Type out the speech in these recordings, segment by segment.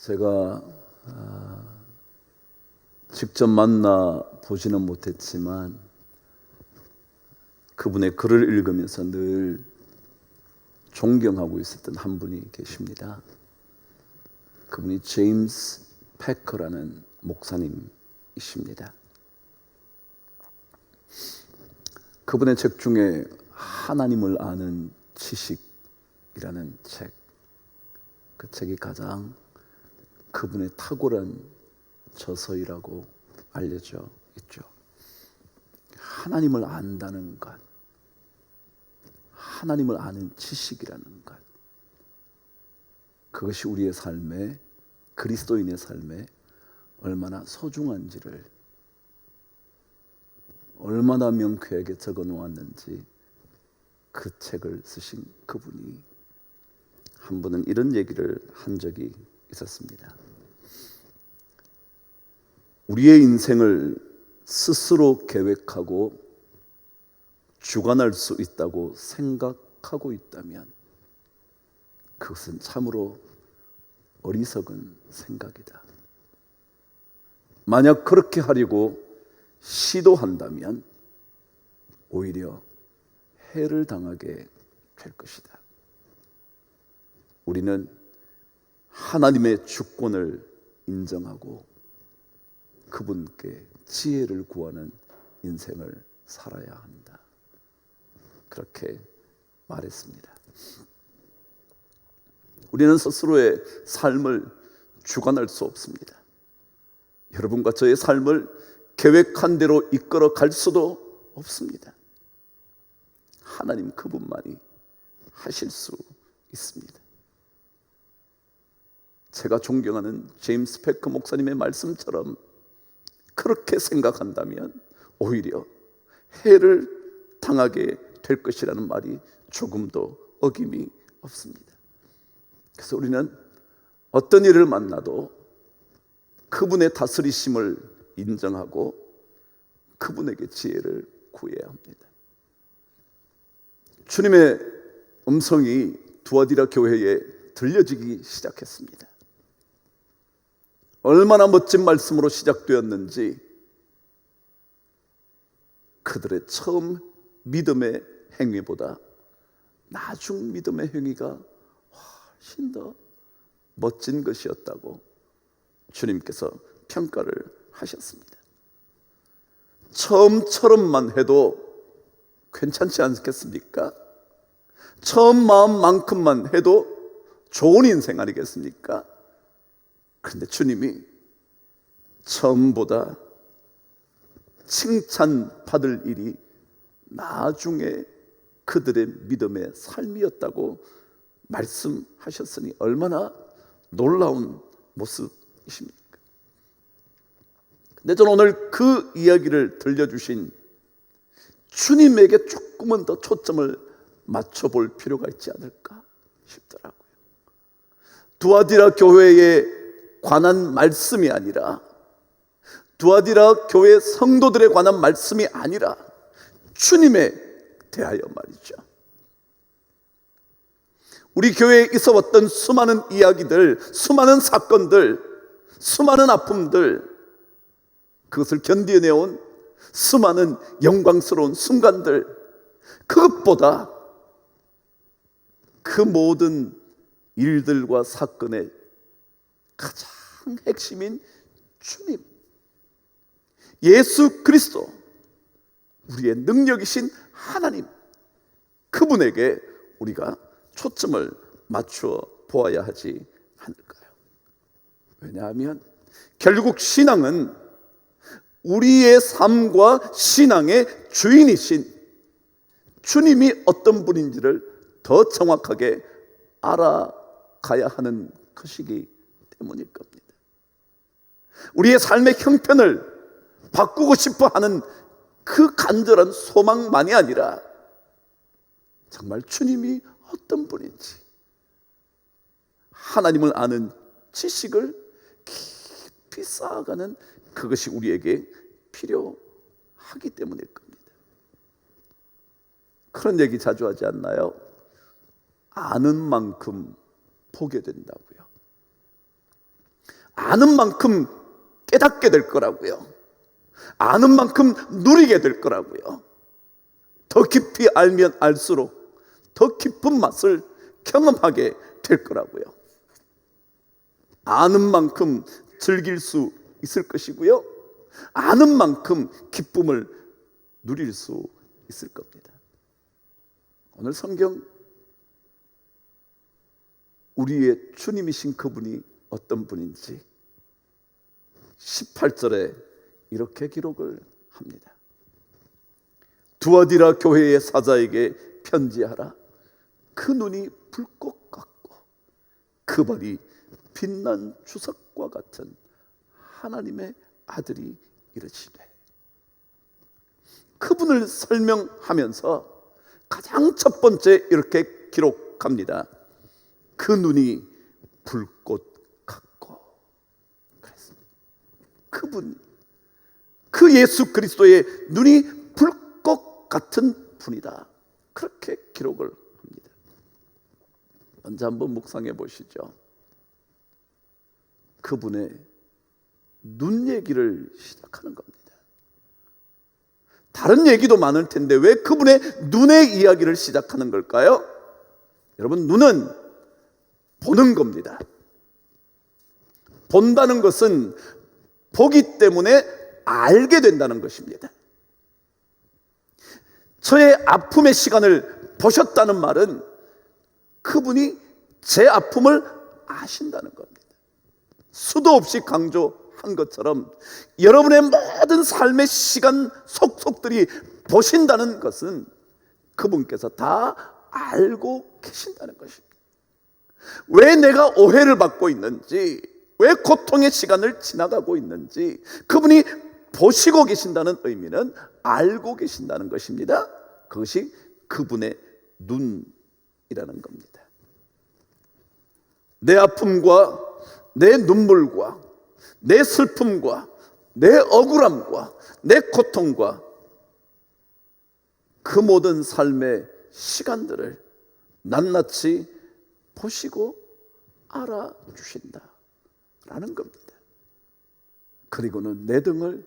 제가 직접 만나 보지는 못했지만 그분의 글을 읽으면서 늘 존경하고 있었던 한 분이 계십니다. 그분이 제임스 패커라는 목사님이십니다. 그분의 책 중에 하나님을 아는 지식이라는 책, 그 책이 가장 그분의 탁월한 저서이라고 알려져 있죠. 하나님을 안다는 것, 하나님을 아는 지식이라는 것, 그것이 우리의 삶에, 그리스도인의 삶에 얼마나 소중한지를, 얼마나 명쾌하게 적어 놓았는지 그 책을 쓰신 그분이 한 번은 이런 얘기를 한 적이 있었습니다. 우리의 인생을 스스로 계획하고 주관할 수 있다고 생각하고 있다면 그것은 참으로 어리석은 생각이다. 만약 그렇게 하려고 시도한다면 오히려 해를 당하게 될 것이다. 우리는 하나님의 주권을 인정하고 그분께 지혜를 구하는 인생을 살아야 한다. 그렇게 말했습니다. 우리는 스스로의 삶을 주관할 수 없습니다. 여러분과 저의 삶을 계획한 대로 이끌어 갈 수도 없습니다. 하나님 그분만이 하실 수 있습니다. 제가 존경하는 제임스 패커 목사님의 말씀처럼 그렇게 생각한다면 오히려 해를 당하게 될 것이라는 말이 조금도 어김이 없습니다. 그래서 우리는 어떤 일을 만나도 그분의 다스리심을 인정하고 그분에게 지혜를 구해야 합니다. 주님의 음성이 두아디라 교회에 들려지기 시작했습니다. 얼마나 멋진 말씀으로 시작되었는지 그들의 처음 믿음의 행위보다 나중 믿음의 행위가 훨씬 더 멋진 것이었다고 주님께서 평가를 하셨습니다. 처음처럼만 해도 괜찮지 않겠습니까? 처음 마음만큼만 해도 좋은 인생 아니겠습니까? 그런데 주님이 처음보다 칭찬받을 일이 나중에 그들의 믿음의 삶이었다고 말씀하셨으니 얼마나 놀라운 모습이십니까? 근데 저는 오늘 그 이야기를 들려주신 주님에게 조금은 더 초점을 맞춰볼 필요가 있지 않을까 싶더라고요. 두아디라 교회에 관한 말씀이 아니라, 두아디라 교회 성도들에 관한 말씀이 아니라 주님에 대하여 말이죠. 우리 교회에 있어왔던 수많은 이야기들, 수많은 사건들, 수많은 아픔들, 그것을 견뎌내온 수많은 영광스러운 순간들, 그것보다 그 모든 일들과 사건의 가장 핵심인 주님, 예수 그리스도, 우리의 능력이신 하나님, 그분에게 우리가 초점을 맞추어 보아야 하지 않을까요? 왜냐하면 결국 신앙은 우리의 삶과 신앙의 주인이신 주님이 어떤 분인지를 더 정확하게 알아가야 하는 것이기 때문일 겁니다. 우리의 삶의 형편을 바꾸고 싶어 하는 그 간절한 소망만이 아니라 정말 주님이 어떤 분인지, 하나님을 아는 지식을 깊이 쌓아가는 그것이 우리에게 필요하기 때문일 겁니다. 그런 얘기 자주 하지 않나요? 아는 만큼 보게 된다고요. 아는 만큼 깨닫게 될 거라고요. 아는 만큼 누리게 될 거라고요. 더 깊이 알면 알수록 더 깊은 맛을 경험하게 될 거라고요. 아는 만큼 즐길 수 있을 것이고요, 아는 만큼 기쁨을 누릴 수 있을 겁니다. 오늘 성경, 우리의 주님이신 그분이 어떤 분인지 18절에 이렇게 기록을 합니다. 두아디라 교회의 사자에게 편지하라. 그 눈이 불꽃 같고 그 발이 빛난 주석과 같은 하나님의 아들이 이르시되. 그분을 설명하면서 가장 첫 번째 이렇게 기록합니다. 그 눈이 불꽃 같고. 그랬습니다. 그분, 그 예수 그리스도의 눈이 불꽃 같은 분이다, 그렇게 기록을 합니다. 먼저 한번 묵상해 보시죠. 그분의 눈 얘기를 시작하는 겁니다. 다른 얘기도 많을 텐데 왜 그분의 눈의 이야기를 시작하는 걸까요? 여러분, 눈은 보는 겁니다. 본다는 것은 보기 때문에 알게 된다는 것입니다. 저의 아픔의 시간을 보셨다는 말은 그분이 제 아픔을 아신다는 겁니다. 수도 없이 강조한 것처럼 여러분의 모든 삶의 시간 속속들이 보신다는 것은 그분께서 다 알고 계신다는 것입니다. 왜 내가 오해를 받고 있는지, 왜 고통의 시간을 지나가고 있는지 그분이 보시고 계신다는 의미는 알고 계신다는 것입니다. 그것이 그분의 눈이라는 겁니다. 내 아픔과 내 눈물과 내 슬픔과 내 억울함과 내 고통과 그 모든 삶의 시간들을 낱낱이 보시고 알아주신다라는 겁니다. 그리고는 내 등을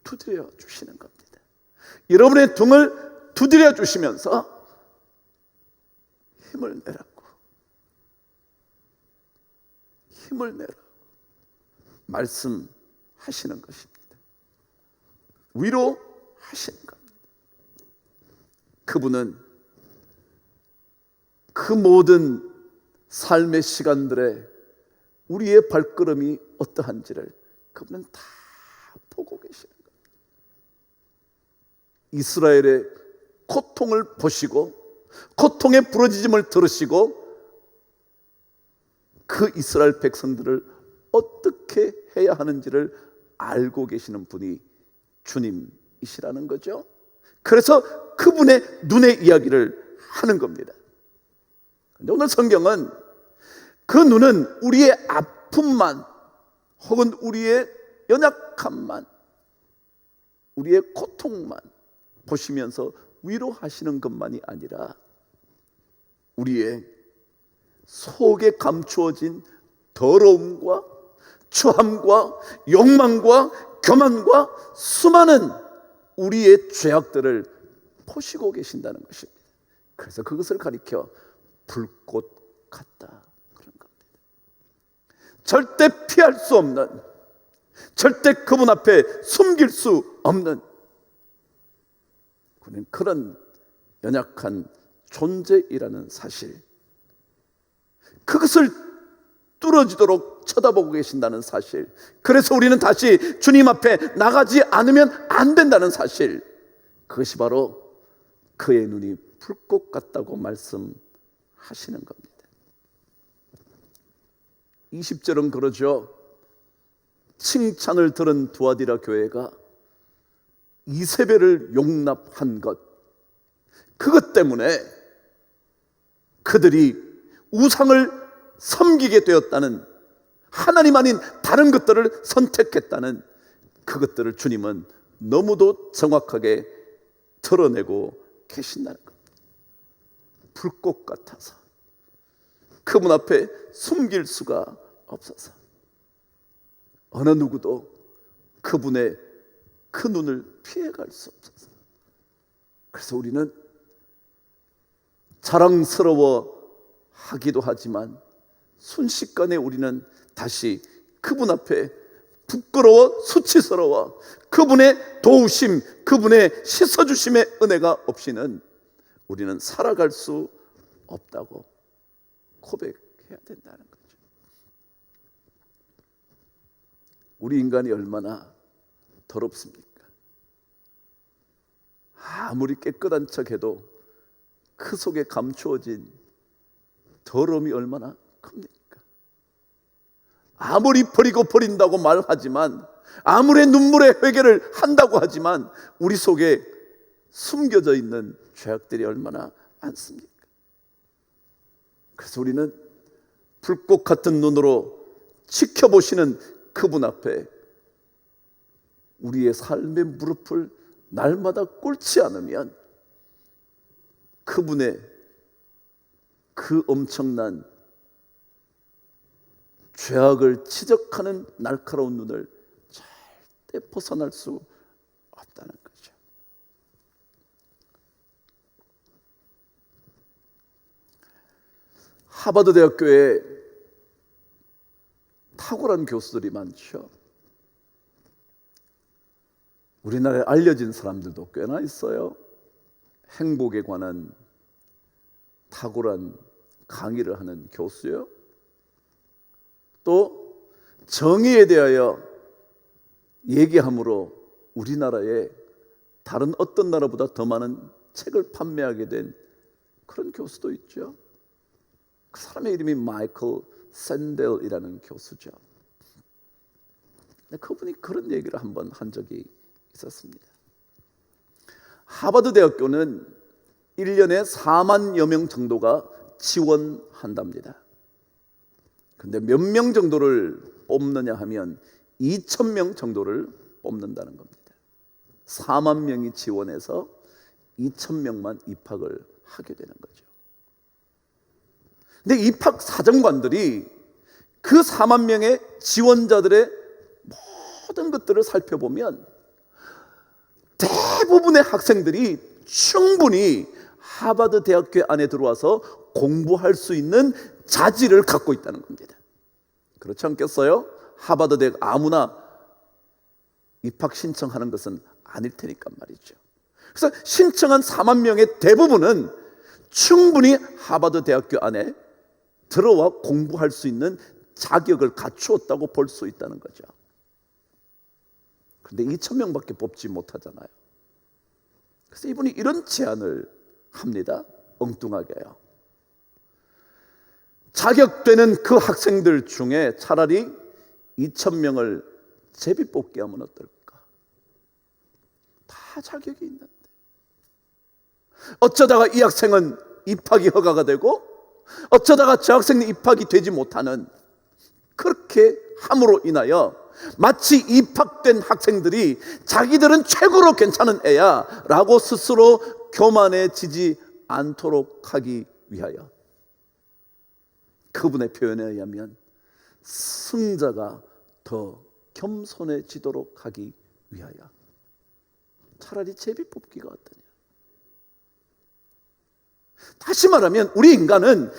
두드려 주시는 겁니다. 여러분의 등을 두드려 주시면서 힘을 내라고, 힘을 내라고 말씀하시는 것입니다. 위로하시는 겁니다. 그분은 그 모든 삶의 시간들에 우리의 발걸음이 어떠한지를 그분은 다 보고 계시는 겁니다. 이스라엘의 고통을 보시고 고통의 부러지짐을 들으시고 그 이스라엘 백성들을 어떻게 해야 하는지를 알고 계시는 분이 주님이시라는 거죠. 그래서 그분의 눈의 이야기를 하는 겁니다. 그런데 오늘 성경은 그 눈은 우리의 아픔만 혹은 우리의 연약함만, 우리의 고통만 보시면서 위로하시는 것만이 아니라 우리의 속에 감추어진 더러움과 추함과 욕망과 교만과 수많은 우리의 죄악들을 보시고 계신다는 것입니다. 그래서 그것을 가리켜 불꽃 같다 그런 겁니다. 절대 피할 수 없는, 절대 그분 앞에 숨길 수 없는 그런 연약한 존재이라는 사실, 그것을 뚫어지도록 쳐다보고 계신다는 사실, 그래서 우리는 다시 주님 앞에 나가지 않으면 안 된다는 사실, 그것이 바로 그의 눈이 불꽃 같다고 말씀하시는 겁니다. 20절은 그러죠. 칭찬을 들은 두아디라 교회가 이세벨을 용납한 것, 그것 때문에 그들이 우상을 섬기게 되었다는, 하나님 아닌 다른 것들을 선택했다는 그것들을 주님은 너무도 정확하게 드러내고 계신다는 겁니다. 불꽃 같아서 그분 앞에 숨길 수가 없어서. 어느 누구도 그분의 그 눈을 피해갈 수 없어서, 그래서 우리는 자랑스러워 하기도 하지만 순식간에 우리는 다시 그분 앞에 부끄러워 수치스러워 그분의 도우심, 그분의 씻어주심의 은혜가 없이는 우리는 살아갈 수 없다고 고백해야 된다는 거죠. 우리 인간이 얼마나 더럽습니까? 아무리 깨끗한 척해도 그 속에 감추어진 더러움이 얼마나 큽니까? 아무리 버리고 버린다고 말하지만, 아무리 눈물의 회개를 한다고 하지만 우리 속에 숨겨져 있는 죄악들이 얼마나 많습니까? 그래서 우리는 불꽃 같은 눈으로 지켜보시는 그분 앞에 우리의 삶의 무릎을 날마다 꿇지 않으면 그분의 그 엄청난 죄악을 지적하는 날카로운 눈을 절대 벗어날 수 없다는 거죠. 하버드 대학교에 탁월한 교수들이 많죠. 우리나라에 알려진 사람들도 꽤나 있어요. 행복에 관한 탁월한 강의를 하는 교수요, 또 정의에 대하여 얘기함으로 우리나라에 다른 어떤 나라보다 더 많은 책을 판매하게 된 그런 교수도 있죠. 그 사람의 이름이 마이클 샌델이라는 교수죠. 그분이 그런 얘기를 한번 한 적이 있었습니다. 하버드 대학교는 1년에 4만여 명 정도가 지원한답니다. 그런데 몇 명 정도를 뽑느냐 하면 2,000명 정도를 뽑는다는 겁니다. 4만 명이 지원해서 2,000명만 입학을 하게 되는 거죠. 근데 입학 사정관들이 그 4만 명의 지원자들의 모든 것들을 살펴보면 대부분의 학생들이 충분히 하버드 대학교 안에 들어와서 공부할 수 있는 자질을 갖고 있다는 겁니다. 그렇지 않겠어요? 하버드 대학 아무나 입학 신청하는 것은 아닐 테니까 말이죠. 그래서 신청한 4만 명의 대부분은 충분히 하버드 대학교 안에 들어와 공부할 수 있는 자격을 갖추었다고 볼 수 있다는 거죠. 그런데 2,000명밖에 뽑지 못하잖아요. 그래서 이분이 이런 제안을 합니다. 엉뚱하게요. 자격되는 그 학생들 중에 차라리 2,000명을 제비뽑기 하면 어떨까? 다 자격이 있는데 어쩌다가 이 학생은 입학이 허가가 되고 어쩌다가 저 학생은 입학이 되지 못하는, 그렇게 함으로 인하여 마치 입학된 학생들이 자기들은 최고로 괜찮은 애야 라고 스스로 교만해지지 않도록 하기 위하여, 그분의 표현에 의하면 승자가 더 겸손해지도록 하기 위하여 차라리 제비뽑기가 어떠냐. 다시 말하면 우리 인간은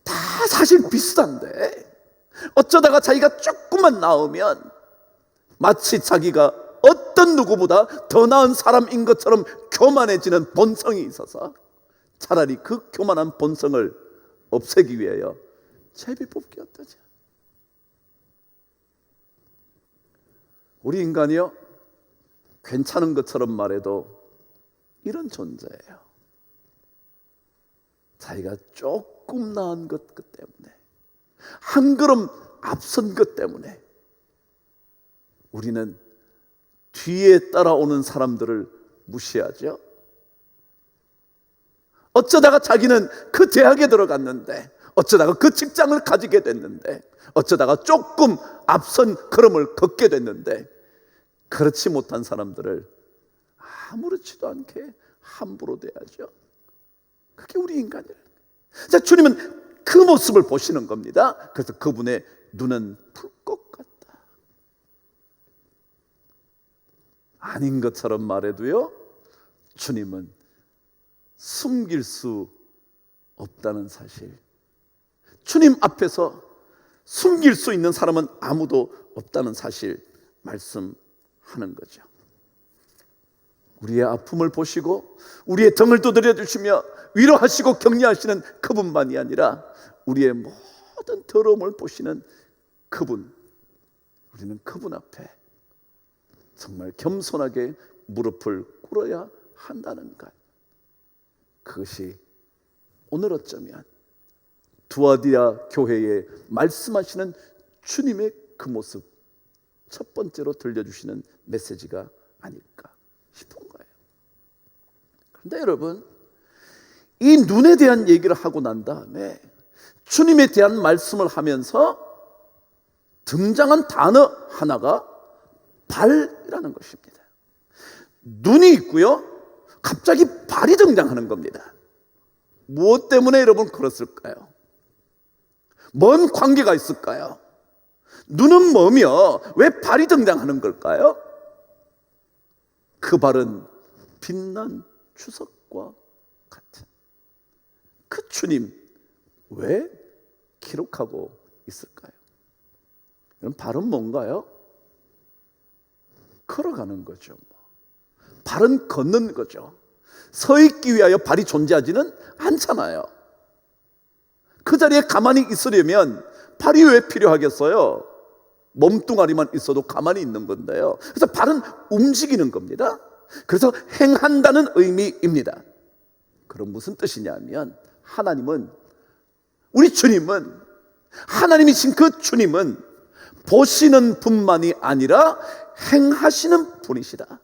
다 사실 비슷한데 어쩌다가 자기가 조금만 나오면 마치 자기가 어떤 누구보다 더 나은 사람인 것처럼 교만해지는 본성이 있어서 차라리 그 교만한 본성을 없애기 위하여 제비뽑기 어떠죠? 우리 인간이요, 괜찮은 것처럼 말해도 이런 존재예요. 자기가 조금 나은 것 때문에, 한 걸음 앞선 것 때문에 우리는 뒤에 따라오는 사람들을 무시하죠. 어쩌다가 자기는 그 대학에 들어갔는데, 어쩌다가 그 직장을 가지게 됐는데, 어쩌다가 조금 앞선 걸음을 걷게 됐는데, 그렇지 못한 사람들을 아무렇지도 않게 함부로 대하죠. 그게 우리 인간이에요. 자, 주님은 그 모습을 보시는 겁니다. 그래서 그분의 눈은 불꽃 같다. 아닌 것처럼 말해도요, 주님은 숨길 수 없다는 사실, 주님 앞에서 숨길 수 있는 사람은 아무도 없다는 사실 말씀하는 거죠. 우리의 아픔을 보시고 우리의 등을 두드려 주시며 위로하시고 격려하시는 그분만이 아니라 우리의 모든 더러움을 보시는 그분, 우리는 그분 앞에 정말 겸손하게 무릎을 꿇어야 한다는 것, 그것이 오늘 어쩌면 두아디아 교회에 말씀하시는 주님의 그 모습 첫 번째로 들려주시는 메시지가 아닐까 싶은 거예요. 그런데 여러분, 이 눈에 대한 얘기를 하고 난 다음에 주님에 대한 말씀을 하면서 등장한 단어 하나가 발이라는 것입니다. 눈이 있고요, 갑자기 발이 등장하는 겁니다. 무엇 때문에 여러분 그랬을까요? 뭔 관계가 있을까요? 눈은 뭐며 왜 발이 등장하는 걸까요? 그 발은 빛난 주석과 같은 그 주님, 왜 기록하고 있을까요? 여러분, 발은 뭔가요? 걸어가는 거죠. 발은 걷는 거죠. 서 있기 위하여 발이 존재하지는 않잖아요. 그 자리에 가만히 있으려면 발이 왜 필요하겠어요? 몸뚱아리만 있어도 가만히 있는 건데요. 그래서 발은 움직이는 겁니다. 그래서 행한다는 의미입니다. 그럼 무슨 뜻이냐면, 하나님은, 우리 주님은, 하나님이신 그 주님은 보시는 분만이 아니라 행하시는 분이시다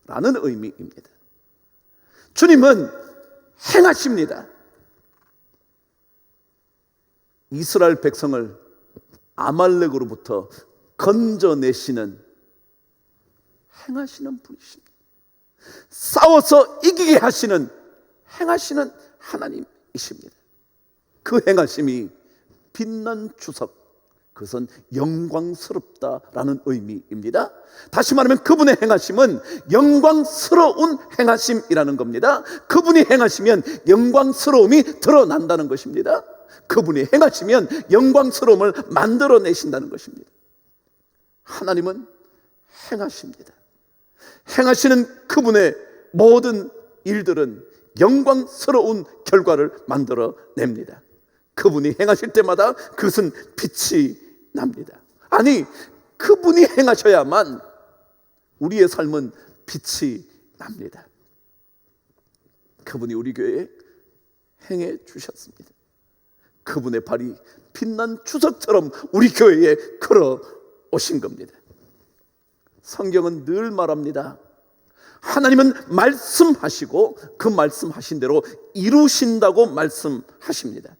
라는 의미입니다. 주님은 행하십니다. 이스라엘 백성을 아말렉으로부터 건져내시는, 행하시는 분이십니다. 싸워서 이기게 하시는, 행하시는 하나님이십니다. 그 행하심이 빛난 주석, 그것은 영광스럽다라는 의미입니다. 다시 말하면 그분의 행하심은 영광스러운 행하심이라는 겁니다. 그분이 행하시면 영광스러움이 드러난다는 것입니다. 그분이 행하시면 영광스러움을 만들어내신다는 것입니다. 하나님은 행하십니다. 행하시는 그분의 모든 일들은 영광스러운 결과를 만들어냅니다. 그분이 행하실 때마다 그것은 빛이 납니다. 아니, 그분이 행하셔야만 우리의 삶은 빛이 납니다. 그분이 우리 교회에 행해 주셨습니다. 그분의 발이 빛난 주석처럼 우리 교회에 걸어오신 겁니다. 성경은 늘 말합니다. 하나님은 말씀하시고 그 말씀하신 대로 이루신다고 말씀하십니다.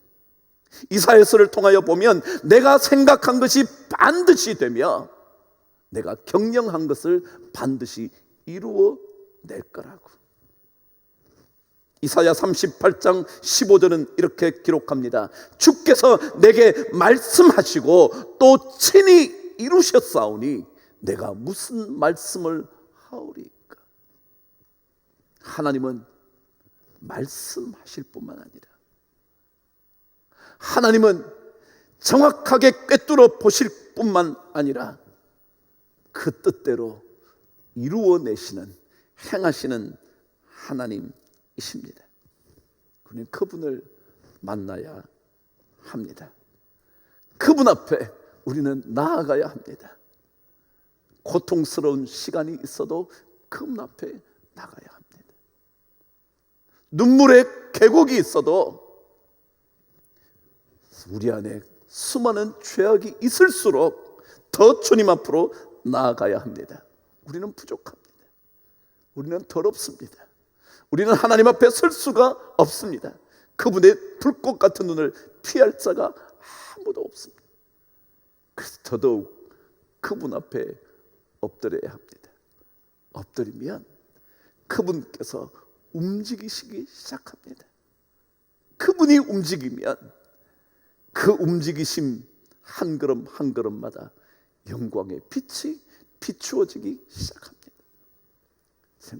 이사야서를 통하여 보면 내가 생각한 것이 반드시 되며 내가 경영한 것을 반드시 이루어낼 거라고. 이사야 38장 15절은 이렇게 기록합니다. 주께서 내게 말씀하시고 또 친히 이루셨사오니 내가 무슨 말씀을 하오리까. 하나님은 말씀하실 뿐만 아니라 하나님은 정확하게 꿰뚫어 보실 뿐만 아니라 그 뜻대로 이루어내시는, 행하시는 하나님이십니다. 그러니 그분을 만나야 합니다. 그분 앞에 우리는 나아가야 합니다. 고통스러운 시간이 있어도 그분 앞에 나가야 합니다. 눈물의 계곡이 있어도 우리 안에 수많은 죄악이 있을수록 더 주님 앞으로 나아가야 합니다. 우리는 부족합니다. 우리는 더럽습니다. 우리는 하나님 앞에 설 수가 없습니다. 그분의 불꽃 같은 눈을 피할 자가 아무도 없습니다. 그래서 더더욱 그분 앞에 엎드려야 합니다. 엎드리면 그분께서 움직이시기 시작합니다. 그분이 움직이면 그 움직이심 한 걸음 한 걸음마다 영광의 빛이 비추어지기 시작합니다.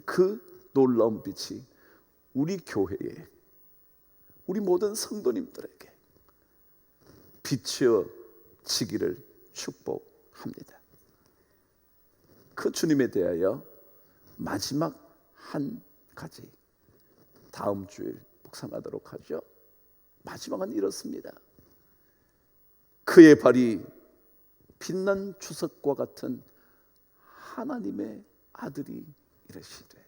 그 놀라운 빛이 우리 교회에, 우리 모든 성도님들에게 비추어지기를 축복합니다. 그 주님에 대하여 마지막 한 가지 다음 주일 묵상하도록 하죠. 마지막은 이렇습니다. 그의 발이 빛난 주석과 같은 하나님의 아들이 이르시되.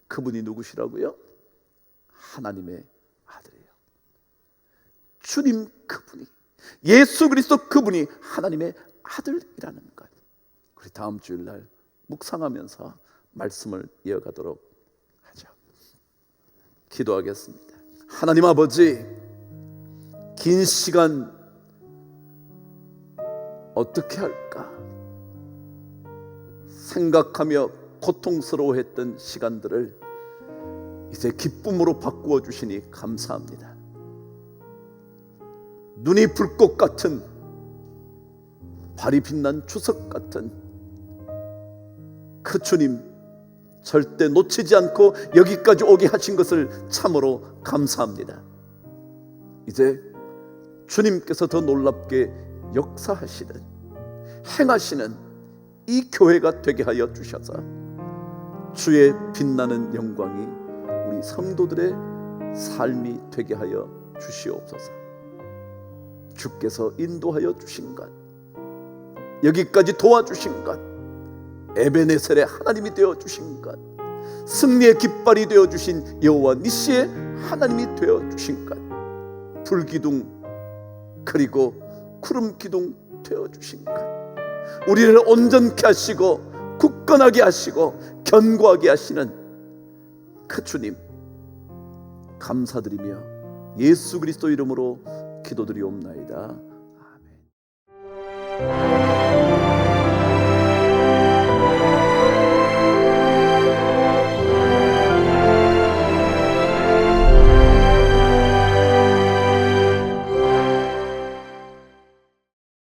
그분이 누구시라고요? 하나님의 아들이에요. 주님 그분이, 예수 그리스도 그분이 하나님의 아들이라는 것, 우리 다음 주일날 묵상하면서 말씀을 이어가도록 하죠. 기도하겠습니다. 하나님 아버지, 긴 시간 어떻게 할까 생각하며 고통스러워했던 시간들을 이제 기쁨으로 바꾸어 주시니 감사합니다. 눈이 불꽃 같은, 발이 빛난 주석 같은 그 주님 절대 놓치지 않고 여기까지 오게 하신 것을 참으로 감사합니다. 이제 주님께서 더 놀랍게 역사하시는, 행하시는 이 교회가 되게 하여 주셔서 주의 빛나는 영광이 우리 성도들의 삶이 되게 하여 주시옵소서. 주께서 인도하여 주신 것, 여기까지 도와주신 것, 에베네셀의 하나님이 되어주신 것, 승리의 깃발이 되어주신 여호와 니시의 하나님이 되어주신 것, 불기둥 그리고 구름기둥 되어주신 것, 우리를 온전케 하시고 굳건하게 하시고 견고하게 하시는 그 주님 감사드리며 예수 그리스도 이름으로 기도드리옵나이다. 아멘.